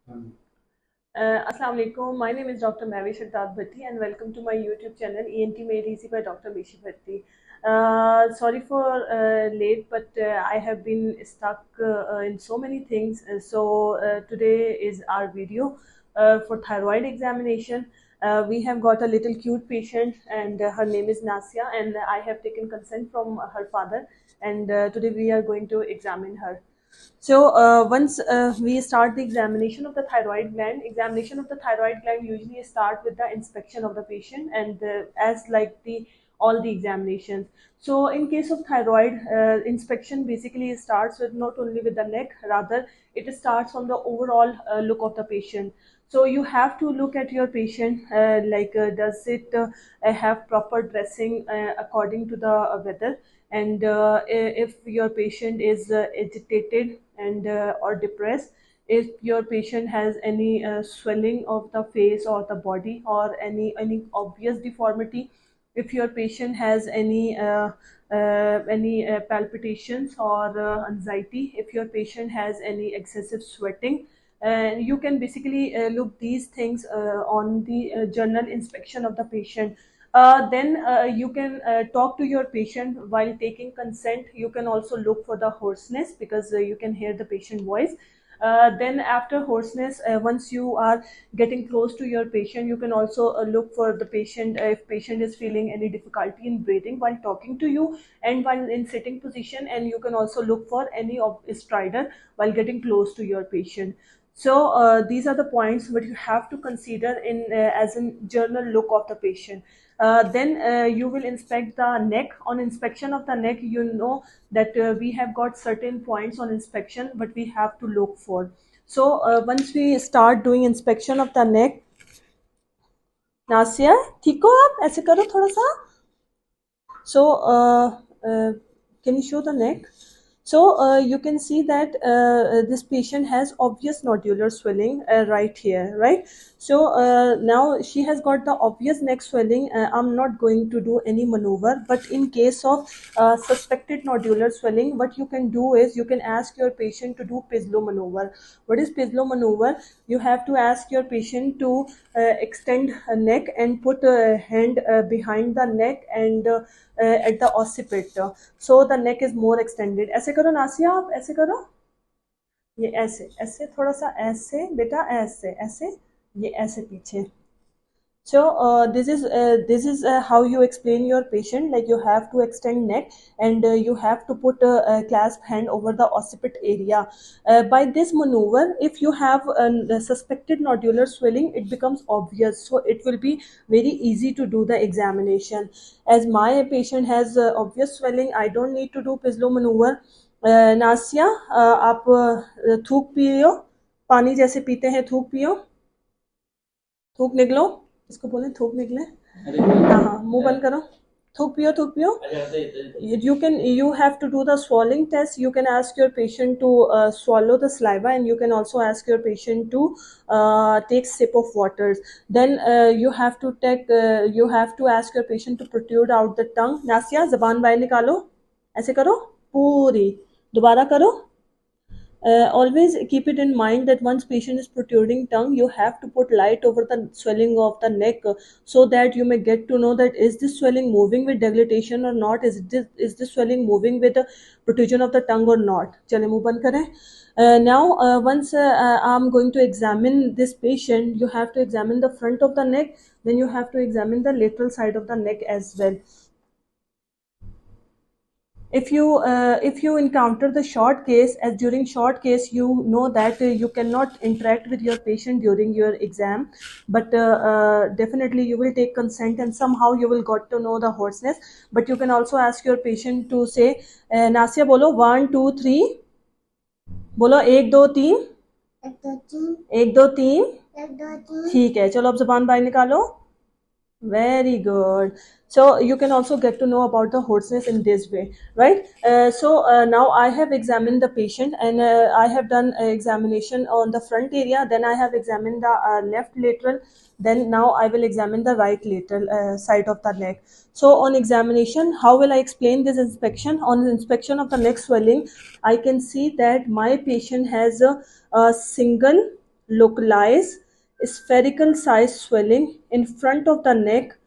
Assalamu alaikum. My name is Dr. Mavi Shadad Bhatti and welcome to my YouTube channel ENT Made Easy by Dr. Mishi Bhatti. Sorry for late, but I have been stuck in so many things. So today is our video for thyroid examination. We have got a little cute patient and her name is Nasia, and I have taken consent from her father, and today we are going to examine her. So once we start the examination of the thyroid gland usually start with the inspection of the patient, and as like the all the examinations. So in case of thyroid, inspection basically starts with not only with the neck, rather it starts from the overall look of the patient. So you have to look at your patient, does it have proper dressing according to the weather, and if your patient is agitated and or depressed, if your patient has any swelling of the face or the body, or any obvious deformity, if your patient has any palpitations or anxiety, if your patient has any excessive sweating, you can basically look these things on the general inspection of the patient. Then you can talk to your patient while taking consent. You can also look for the hoarseness, because you can hear the patient voice. Then after hoarseness, once you are getting close to your patient, you can also look for the patient, if patient is feeling any difficulty in breathing while talking to you and while in sitting position, and you can also look for any of stridor while getting close to your patient. So these are the points what you have to consider in as a journal look of the patient. Then you will inspect the neck. On inspection of the neck, you know that we have got certain points on inspection but we have to look for. So once we start doing inspection of the neck, Nasiya ठीक हो आप, ऐसे करो थोड़ा सा. So can you show the neck? So you can see that this patient has obvious nodular swelling right here, right? So now she has got the obvious neck swelling. I'm not going to do any maneuver, but in case of suspected nodular swelling, what you can do is you can ask your patient to do Pislow maneuver. What is Pislow maneuver? You have to ask your patient to extend her neck and put a hand behind the neck and at the occiput, so the neck is more extended. ऐसे करो नासिया, आप ऐसे करो, ये ऐसे ऐसे थोड़ा सा ऐसे बेटा, ऐसे ऐसे, ये ऐसे पीछे. So this is how you explain your patient, like you have to extend neck and you have to put a clasp hand over the occiput area. By this maneuver, if you have a suspected nodular swelling, it becomes obvious, so it will be very easy to do the examination. As my patient has obvious swelling, I don't need to do Pislow maneuver. Nasiya, आप थूक पियो, पानी जैसे पीते हैं थूक पियो, थूक निकलो, इसको बोले थूक निकले. हाँ हाँ, मुंह बंद करो, थूक पियो थूक पियो. You have to do the swallowing test. You can ask your patient to swallow the saliva, and you can also ask your patient to take sip of waters. Then you have to ask your patient to protrude out the tongue. Nasiya, जबान बाहर निकालो, ऐसे करो पूरी, दोबारा करो. Always keep it in mind that once patient is protruding tongue, you have to put light over the swelling of the neck, so that you may get to know that is this swelling moving with dilatation or not, is this swelling moving with the protrusion of the tongue or not. चले मुंह बंद करें. Now once I'm going to examine this patient, you have to examine the front of the neck, then you have to examine the lateral side of the neck as well. If you encounter the short case, as during short case you know that you cannot interact with your patient during your exam, but definitely you will take consent and somehow you will got to know the hoarseness. But you can also ask your patient to say, Nasiya बोलो 1 2 3, बोलो 1 2 3, 1 2 3, ठीक है. चलो अब जबान बाहर निकालो. Very good. So you can also get to know about the hoarseness in this way, right? So now I have examined the patient, and I have done examination on the front area. Then I have examined the left lateral. Then now I will examine the right lateral side of the neck. So on examination, how will I explain this inspection? On inspection of the neck swelling, I can see that my patient has a single localized spherical size swelling in front of the neck,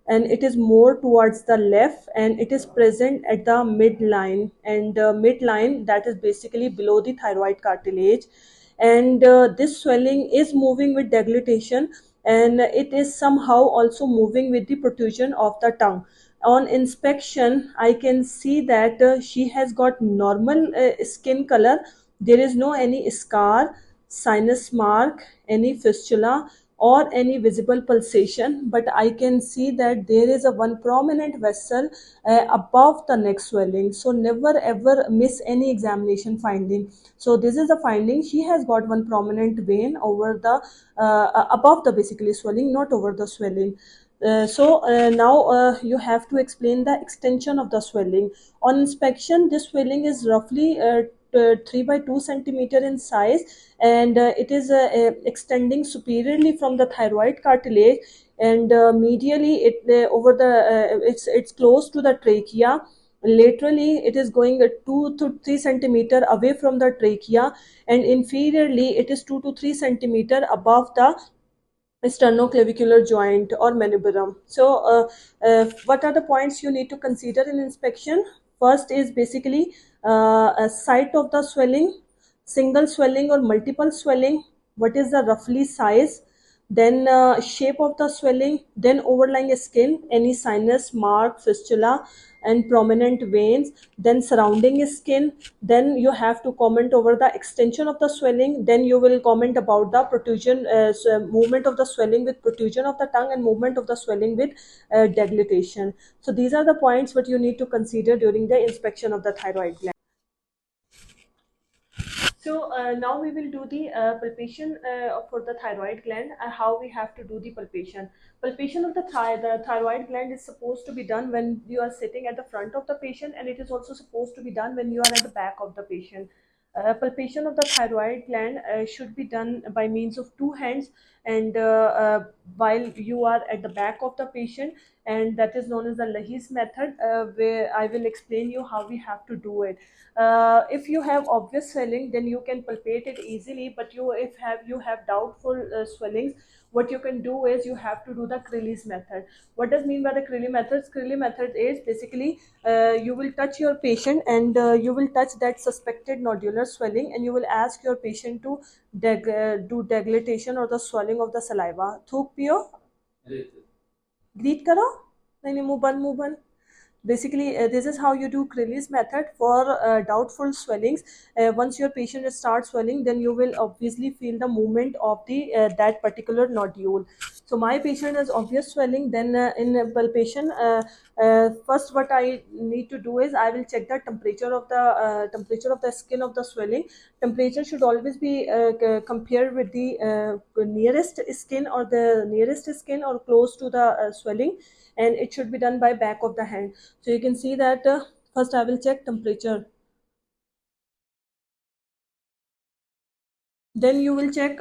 and it is more towards the left, and it is present at the midline, and midline, that is basically below the thyroid cartilage. And this swelling is moving with deglutition, and it is somehow also moving with the protrusion of the tongue. On inspection, I can see that she has got normal skin color. There is no any scar, sinus mark, any fistula, or any visible pulsation, but I can see that there is a one prominent vessel above the neck swelling. So never ever miss any examination finding. So this is the finding. She has got one prominent vein over the above the basically swelling, not over the swelling. Now you have to explain the extension of the swelling. On inspection, this swelling is roughly 3 by 2 centimeter in size, and it is extending superiorly from the thyroid cartilage, and medially over the it's close to the trachea. Laterally, it is going 2 to 3 centimeter away from the trachea, and inferiorly, it is 2 to 3 centimeter above the sternoclavicular joint or manubrium. What are the points you need to consider in inspection? First is basically a site of the swelling, single swelling or multiple swelling. What is the roughly size? Then shape of the swelling, then overlying skin, any sinus mark, fistula, and prominent veins, then surrounding skin. Then you have to comment over the extension of the swelling. Then you will comment about the protrusion, movement of the swelling with protrusion of the tongue, and movement of the swelling with deglutition. So these are the points what you need to consider during the inspection of the thyroid gland. Now we will do the palpation for the thyroid gland, how we have to do the palpation. Palpation of the thyroid gland is supposed to be done when you are sitting at the front of the patient, and it is also supposed to be done when you are at the back of the patient. Palpation of the thyroid gland should be done by means of two hands, and while you are at the back of the patient, and that is known as the Lahey's method, where I will explain you how we have to do it. If you have obvious swelling, then you can palpate it easily, but you have doubtful swellings, what you can do is you have to do the Crilly's method. What does mean by the Crilly method? Crilly method is basically you will touch your patient, and you will touch that suspected nodular swelling, and you will ask your patient to do deglutition or the swelling of the saliva. थूक पियो, greet करो, नहीं नहीं मुंह बंद. Basically, this is how you do Crilly's method for doubtful swellings. Once your patient starts swelling, then you will obviously feel the movement of the that particular nodule. So my patient has obvious swelling. Then in palpation, first what I need to do is I will check the temperature of the skin of the swelling. Temperature should always be compared with the nearest skin, or the nearest skin, or close to the swelling, and it should be done by back of the hand. So you can see that first I will check temperature. Then you will check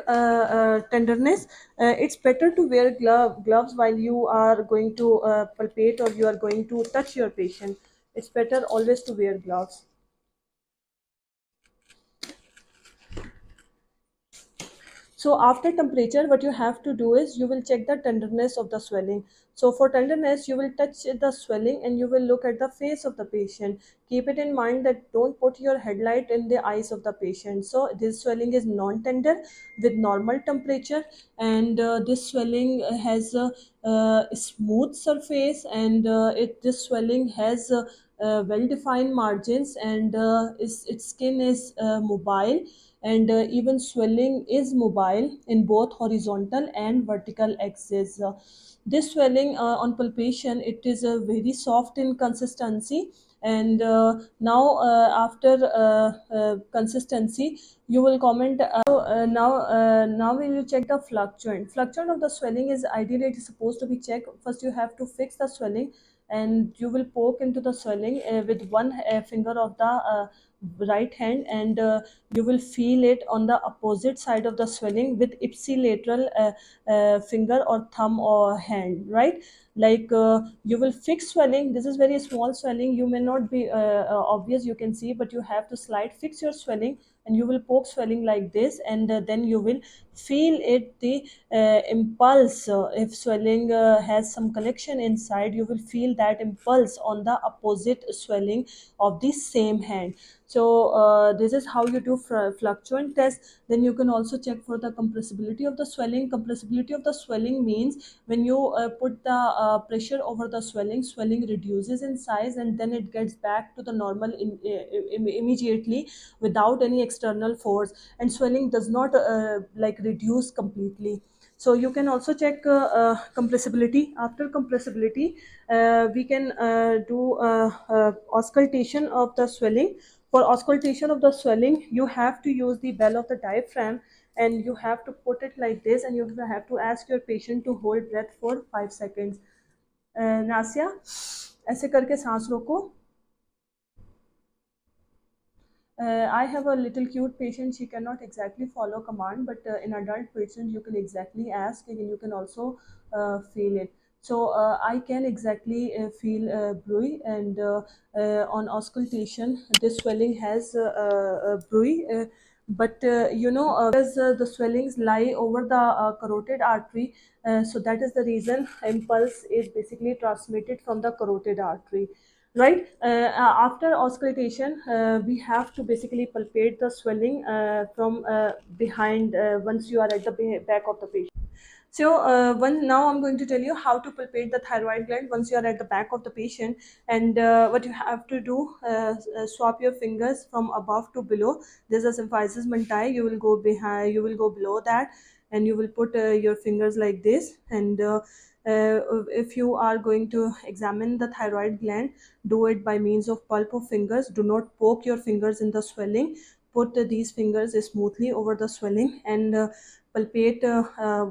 tenderness. It's better to wear gloves while you are going to palpate, or you are going to touch your patient. It's better always to wear gloves. So after temperature, what you have to do is you will check the tenderness of the swelling. So for tenderness, you will touch the swelling, and you will look at the face of the patient. Keep it in mind that don't put your headlight in the eyes of the patient. So this swelling is non-tender with normal temperature, and this swelling has a smooth surface, and this swelling has well-defined margins, and its skin is mobile, and even swelling is mobile in both horizontal and vertical axis. This swelling on palpation, it is very soft in consistency, and now after consistency, you will comment. Now we will check the fluctuant. Fluctuant of the swelling is ideally it is supposed to be checked. First, you have to fix the swelling, and you will poke into the swelling with one finger of the right hand, and you will feel it on the opposite side of the swelling with ipsilateral finger or thumb or hand, right? Like you will fix swelling. This is very small swelling, you may not be obvious, you can see, but you have to slide fix your swelling, and you will poke swelling like this, and then you will feel it, the impulse. If swelling has some connection inside, you will feel that impulse on the opposite swelling of the same hand. So this is how you do fluctuant test. Then you can also check for the compressibility of the swelling. Compressibility of the swelling means when you put the pressure over the swelling, swelling reduces in size, and then it gets back to the normal immediately without any external force, and swelling does not like reduce completely. So you can also check compressibility. After compressibility, we can do auscultation of the swelling. For auscultation of the swelling, you have to use the bell of the diaphragm, and you have to put it like this, and you have to ask your patient to hold breath for 5 seconds. Nasiya, ऐसे करके सांस रोको. I have a little cute patient. She cannot exactly follow command, but in adult patient, you can exactly ask, and you can also feel it. So I can exactly feel bruit, and on auscultation, this swelling has bruit. But because the swellings lie over the carotid artery, so that is the reason impulse is basically transmitted from the carotid artery, right? After auscultation, we have to basically palpate the swelling from behind, once you are at the back of the patient. So now I'm going to tell you how to palpate the thyroid gland once you are at the back of the patient. And what you have to do, swap your fingers from above to below. There's a symphysis mentae. You will go behind, you will go below that, and you will put your fingers like this. And if you are going to examine the thyroid gland, do it by means of pulp of fingers. Do not poke your fingers in the swelling. Put these fingers smoothly over the swelling, and palpate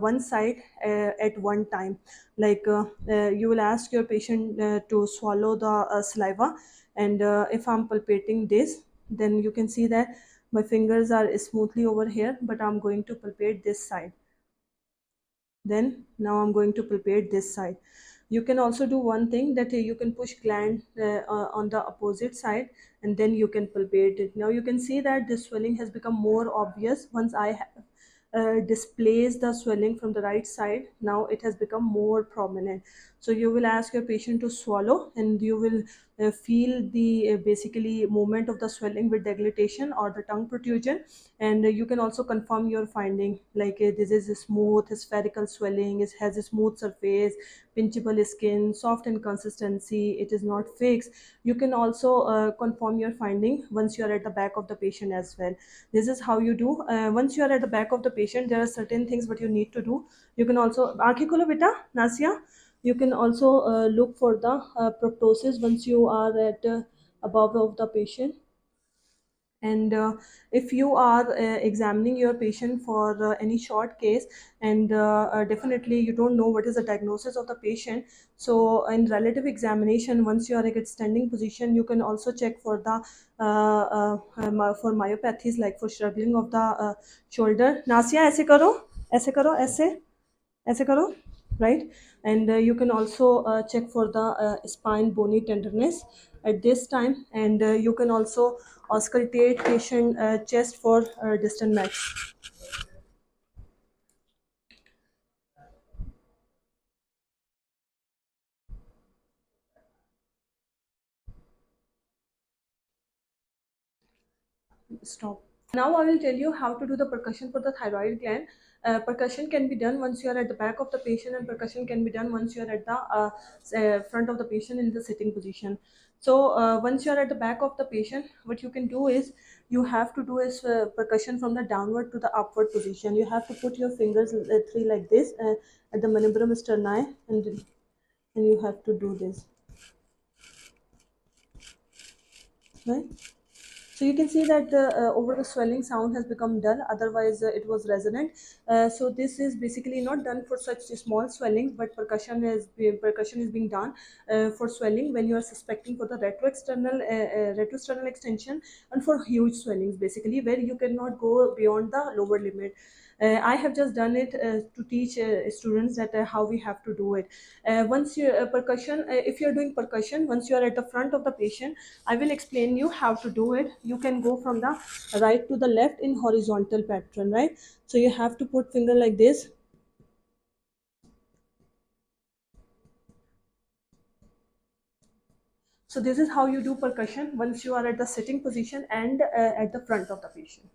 one side at one time. Like you will ask your patient to swallow the saliva, and if I'm palpating this, then you can see that my fingers are smoothly over here, but I'm going to palpate this side. Then now I'm going to palpate this side. You can also do one thing, that you can push gland on the opposite side, and then you can palpate it. Now you can see that this swelling has become more obvious once I have displace the swelling from the right side. Now it has become more prominent. So you will ask your patient to swallow, and you will feel the basically movement of the swelling with deglutition or the tongue protrusion. And you can also confirm your finding, like this is a smooth spherical swelling, it has a smooth surface, pinchable skin, soft in consistency, it is not fixed. You can also confirm your finding once you are at the back of the patient as well. This is how you do. Once you are at the back of the patient, there are certain things what you need to do. You can also aankhein kholo beta, Nasia. You can also look for the proptosis once you are at above of the patient. And if you are examining your patient for any short case, and definitely you don't know what is the diagnosis of the patient, so in relative examination, once you are at standing position, you can also check for the for myopathies, like for struggling of the shoulder. Nasia, ऐसे करो, ऐसे करो, ऐसे करो, right? And you can also check for the spine bony tenderness at this time. And you can also auscultate patient chest for distant max. Stop. Now I will tell you how to do the percussion for the thyroid gland. Percussion can be done once you are at the back of the patient, and percussion can be done once you are at the front of the patient in the sitting position. So once you are at the back of the patient, what you can do is, you have to do is percussion from the downward to the upward position. You have to put your fingers three like this at the manubrium sterni, and you have to do this, right? So you can see that over the swelling sound has become dull, otherwise it was resonant. So this is basically not done for such small swelling, but percussion is being done for swelling when you are suspecting for the retroexternal extension, and for huge swellings basically where you cannot go beyond the lower limit. I have just done it to teach students that how we have to do it. Once you percussion, if you are doing percussion, once you are at the front of the patient, I will explain you how to do it. You can go from the right to the left in horizontal pattern, right? So you have to put finger like this. So this is how you do percussion once you are at the sitting position and at the front of the patient.